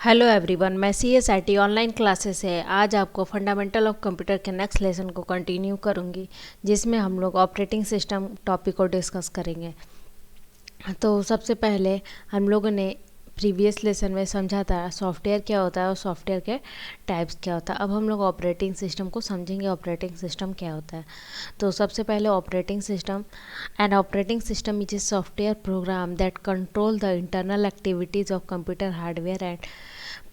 Hello everyone, मैं CSIT online classes है। आज आपको फंडामेंटल ऑफ कंप्यूटर के नेक्स्ट लेसन को कंटिन्यू करूंगी, जिसमें हम लोग ऑपरेटिंग सिस्टम टॉपिक को डिस्कस करेंगे। तो सबसे पहले हम लोगों ने प्रीवियस लेसन में समझा था सॉफ्टवेयर क्या होता है और सॉफ्टवेयर के टाइप्स क्या होता है। अब हम लोग ऑपरेटिंग सिस्टम को समझेंगे, ऑपरेटिंग सिस्टम क्या होता है। तो सबसे पहले operating system and operating system is a software program that control the internal activities of computer hardware and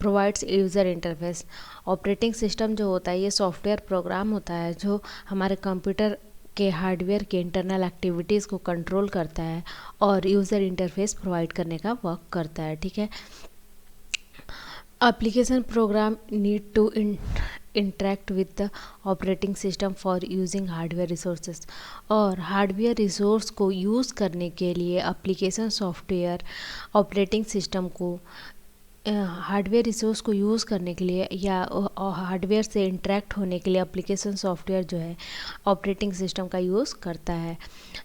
provides user interface. Operating system जो होता है ये सॉफ्टवेयर प्रोग्राम होता है जो हमारे कंप्यूटर के हार्डवेयर के इंटरनल एक्टिविटीज़ को कंट्रोल करता है और यूज़र इंटरफेस प्रोवाइड करने का वर्क करता है। ठीक है। Application program need to interact with the operating system for using hardware resources. और हार्डवेयर रिसोर्स को यूज़ करने के लिए एप्लीकेशन सॉफ्टवेयर ऑपरेटिंग सिस्टम को हार्डवेयर रिसोर्स को यूज़ करने के लिए या हार्डवेयर से इंटरेक्ट होने के लिए एप्लीकेशन सॉफ्टवेयर जो है ऑपरेटिंग सिस्टम का यूज़ करता है।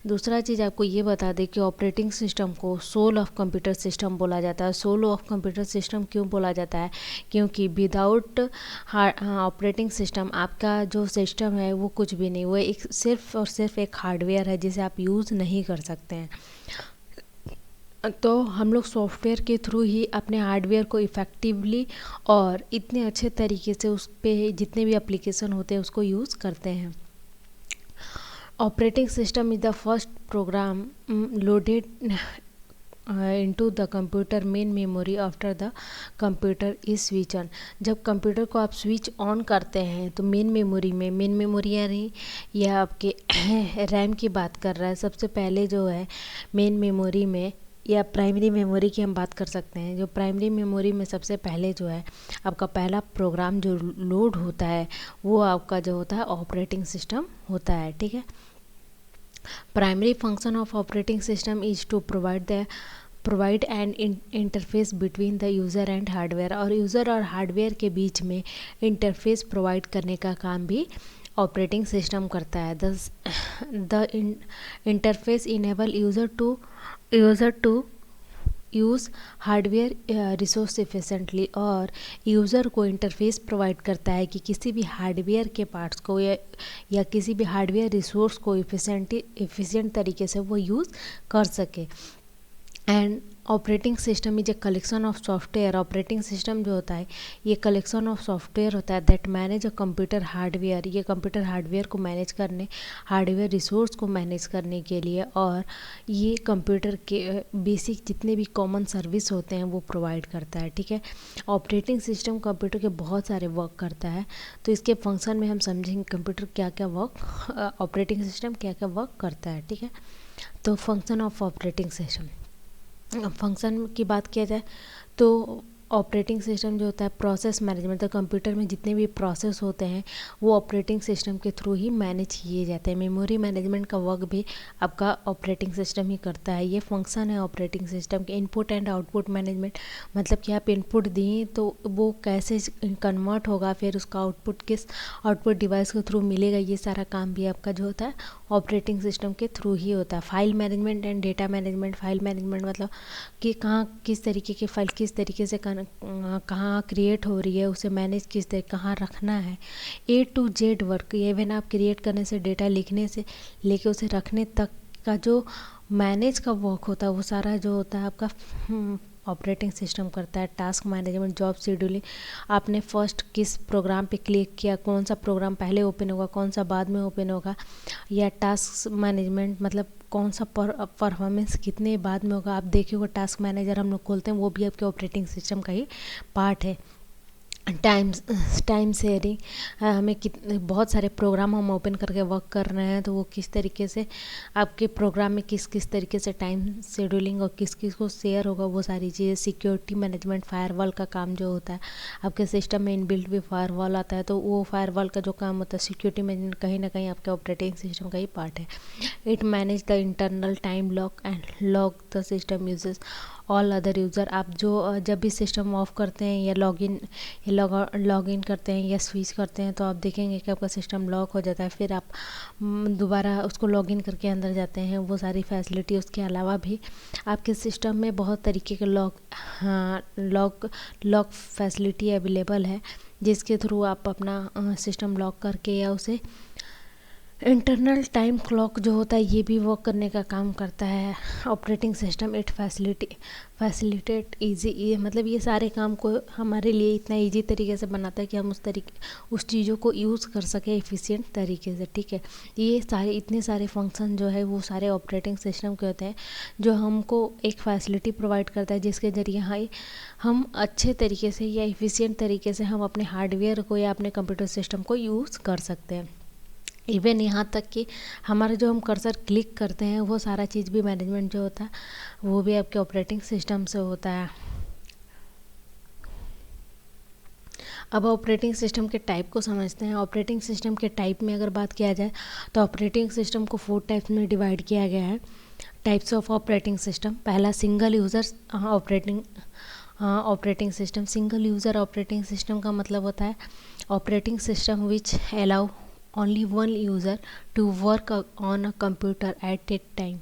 दूसरा चीज़ आपको ये बता दें कि ऑपरेटिंग सिस्टम को सोल ऑफ कंप्यूटर सिस्टम बोला जाता है। सोल ऑफ कंप्यूटर सिस्टम क्यों बोला जाता है? क्योंकि विदाउट ऑपरेटिंग सिस्टम आपका जो सिस्टम है वो कुछ भी नहीं, वो एक सिर्फ और सिर्फ एक हार्डवेयर है जिसे आप यूज़ नहीं कर सकते हैं। तो हम लोग सॉफ्टवेयर के थ्रू ही अपने हार्डवेयर को इफ़ेक्टिवली और इतने अच्छे तरीके से उस पर जितने भी एप्लीकेशन होते हैं उसको यूज़ करते हैं। Operating system is the first program loaded into the computer main memory after the computer is switch on. जब कंप्यूटर को आप स्विच ऑन करते हैं तो मेन मेमोरी यानी यह आपके रैम की बात कर रहा है। सबसे पहले जो है मेन मेमोरी में या प्राइमरी मेमोरी की हम बात कर सकते हैं। जो प्राइमरी मेमोरी में सबसे पहले जो है आपका पहला प्रोग्राम जो लोड होता है वो आपका जो होता है ऑपरेटिंग सिस्टम होता है। ठीक है। Primary function of operating system is to provide an interface between the user and hardware. और यूज़र और हार्डवेयर के बीच में इंटरफेस प्रोवाइड करने का काम भी ऑपरेटिंग सिस्टम करता है। The interface enable user to use hardware resource efficiently. और यूज़र को इंटरफेस प्रोवाइड करता है कि किसी भी हार्डवेयर के पार्ट्स को या किसी भी हार्डवेयर रिसोर्स को एफिशिएंट तरीके से वो यूज़ कर सके। And operating system is a collection of software. Operating system जो होता है ये कलेक्शन ऑफ सॉफ्टवेयर होता है that manage a computer hardware. ये कंप्यूटर हार्डवेयर को मैनेज करने, हार्डवेयर रिसोर्स को मैनेज करने के लिए, और ये कंप्यूटर के बेसिक जितने भी कॉमन सर्विस होते हैं वो प्रोवाइड करता है। ठीक है। ऑपरेटिंग सिस्टम कंप्यूटर के बहुत सारे वर्क करता है, तो इसके फंक्शन में हम समझेंगे कंप्यूटर क्या क्या वर्क, ऑपरेटिंग सिस्टम क्या क्या वर्क करता है। ठीक है। तो function of operating system, function की बात किया जाए तो ऑपरेटिंग सिस्टम जो होता है प्रोसेस मैनेजमेंट। तो कंप्यूटर में जितने भी प्रोसेस होते हैं वो ऑपरेटिंग सिस्टम के थ्रू ही मैनेज किए जाते हैं। मेमोरी मैनेजमेंट का वर्क भी आपका ऑपरेटिंग सिस्टम ही करता है। ये फंक्शन है ऑपरेटिंग सिस्टम के। इनपुट एंड आउटपुट मैनेजमेंट, मतलब कि आप इनपुट दिए तो वो कैसे कन्वर्ट होगा, फिर उसका आउटपुट किस आउटपुट डिवाइस के थ्रू मिलेगा, ये सारा काम भी आपका जो होता है ऑपरेटिंग सिस्टम के थ्रू ही होता है। File management and data management. File management मतलब कि कहाँ किस तरीके की फाइल किस तरीके से कहाँ क्रिएट हो रही है, उसे मैनेज किस तरह कहाँ रखना है। A to Z work, even आप क्रिएट करने से, डेटा लिखने से लेके उसे रखने तक का जो मैनेज का वर्क होता है वो सारा जो होता है आपका ऑपरेटिंग सिस्टम करता है। टास्क मैनेजमेंट, जॉब शेड्यूलिंग, आपने फर्स्ट किस प्रोग्राम पे क्लिक किया, कौन सा प्रोग्राम पहले ओपन होगा, कौन सा बाद में ओपन होगा। या टास्क मैनेजमेंट मतलब कौन सा परफॉर्मेंस कितने बाद में होगा। आप देखिए वो टास्क मैनेजर हम लोग खोलते हैं वो भी आपके ऑपरेटिंग सिस्टम का ही पार्ट है। टाइम शेयरिंग, हमें कितने बहुत सारे प्रोग्राम हम ओपन करके वर्क कर रहे हैं तो वो किस तरीके से आपके प्रोग्राम में किस किस तरीके से टाइम शेड्यूलिंग और किस किस को शेयर होगा, वो सारी चीज़ें। सिक्योरिटी मैनेजमेंट, फायरवॉल का काम जो होता है आपके सिस्टम में इनबिल्ट भी फायरवॉल आता है, तो वो फायरवॉल का जो काम होता है सिक्योरिटी मैनेजमेंट कहीं ना कहीं आपके ऑपरेटिंग सिस्टम का ही पार्ट है। It manage the internal time lock and lock the system uses. All other user, आप जो जब भी सिस्टम ऑफ करते हैं या लॉग इन करते हैं या स्विच करते हैं तो आप देखेंगे कि आपका सिस्टम लॉक हो जाता है। फिर आप दोबारा उसको लॉग इन करके अंदर जाते हैं, वो सारी फैसिलिटी। उसके अलावा भी आपके सिस्टम में बहुत तरीके के लॉक फैसिलिटी अवेलेबल है, जिसके थ्रू आप अपना सिस्टम लॉक करके या उसे इंटरनल टाइम क्लॉक जो होता है ये भी वर्क करने का काम करता है। Operating system it facilitate easy, मतलब ये सारे काम को हमारे लिए इतना इजी तरीके से बनाता है कि हम उस चीज़ों को यूज़ कर सकें एफिशिएंट तरीके से। ठीक है, ये सारे इतने सारे फंक्शन जो है वो सारे ऑपरेटिंग सिस्टम के होते हैं, जो हमको एक फैसिलिटी प्रोवाइड करता है, जिसके ज़रिए हम अच्छे तरीके से या एफिशिएंट तरीके से हम अपने हार्डवेयर को या अपने कंप्यूटर सिस्टम को यूज़ कर सकते हैं। इवन यहाँ तक कि हमारा जो हम कर्सर क्लिक करते हैं वो सारा चीज़ भी मैनेजमेंट जो होता है वो भी आपके ऑपरेटिंग सिस्टम से होता है। अब ऑपरेटिंग सिस्टम के टाइप को समझते हैं। ऑपरेटिंग सिस्टम के टाइप में अगर बात किया जाए तो ऑपरेटिंग सिस्टम को 4 टाइप्स में डिवाइड किया गया है। टाइप्स ऑफ ऑपरेटिंग सिस्टम, पहला single user operating system. Single user operating system का मतलब होता है operating system which allow only one user to work on a computer at a time.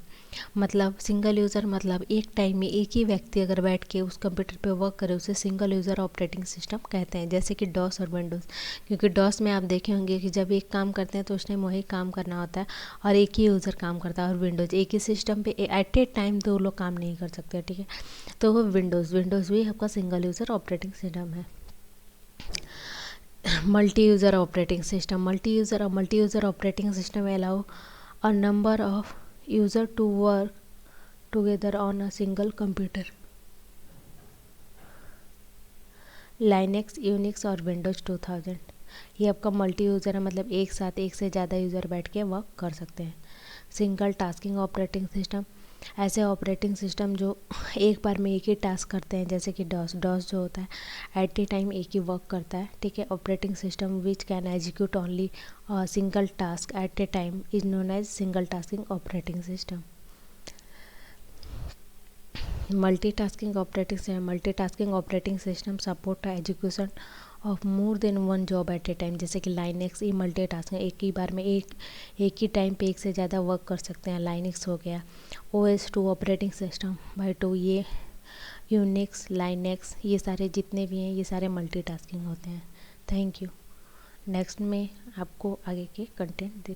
मतलब सिंगल यूज़र मतलब एक टाइम में एक ही व्यक्ति अगर बैठ के उस कंप्यूटर पे वर्क करे उसे सिंगल यूज़र ऑपरेटिंग सिस्टम कहते हैं। जैसे कि डॉस और विंडोज़, क्योंकि डॉस में आप देखे होंगे कि जब एक काम करते हैं तो उस टाइम वही काम करना होता है और एक ही यूज़र काम करता है। और विंडोज़ एक ही सिस्टम पे एट ए टाइम 2 लोग काम नहीं कर सकते। ठीक है, तो वो विंडोज़ भी आपका सिंगल यूज़र ऑपरेटिंग सिस्टम है। Multi user operating system, multi user operating system allow a number of user to work together on a single computer. Linux, Unix और विंडोज़ 2000 ये आपका मल्टी यूज़र है, मतलब एक साथ एक से ज़्यादा यूज़र बैठ के वर्क कर सकते हैं। सिंगल टास्किंग ऑपरेटिंग सिस्टम, ऐसे ऑपरेटिंग सिस्टम जो एक बार में एक ही टास्क करते हैं, जैसे कि डॉस जो होता है एट ए टाइम एक ही वर्क करता है। ठीक है, operating system which can execute only single task at a time is known as single tasking operating system. Multitasking operating system support education of more than one job at a time. जैसे कि Linux, ये multitasking एक ही बार में एक ही time पे एक से ज़्यादा वर्क कर सकते हैं, लाइनेक्स हो गया। OS2 ऑपरेटिंग सिस्टम बाय 2, ये यूनिक्स, लाइनेक्स, ये सारे जितने भी हैं ये सारे मल्टीटास्किंग होते हैं। Thank you. नेक्स्ट में आपको आगे के कंटेंट पढ़ा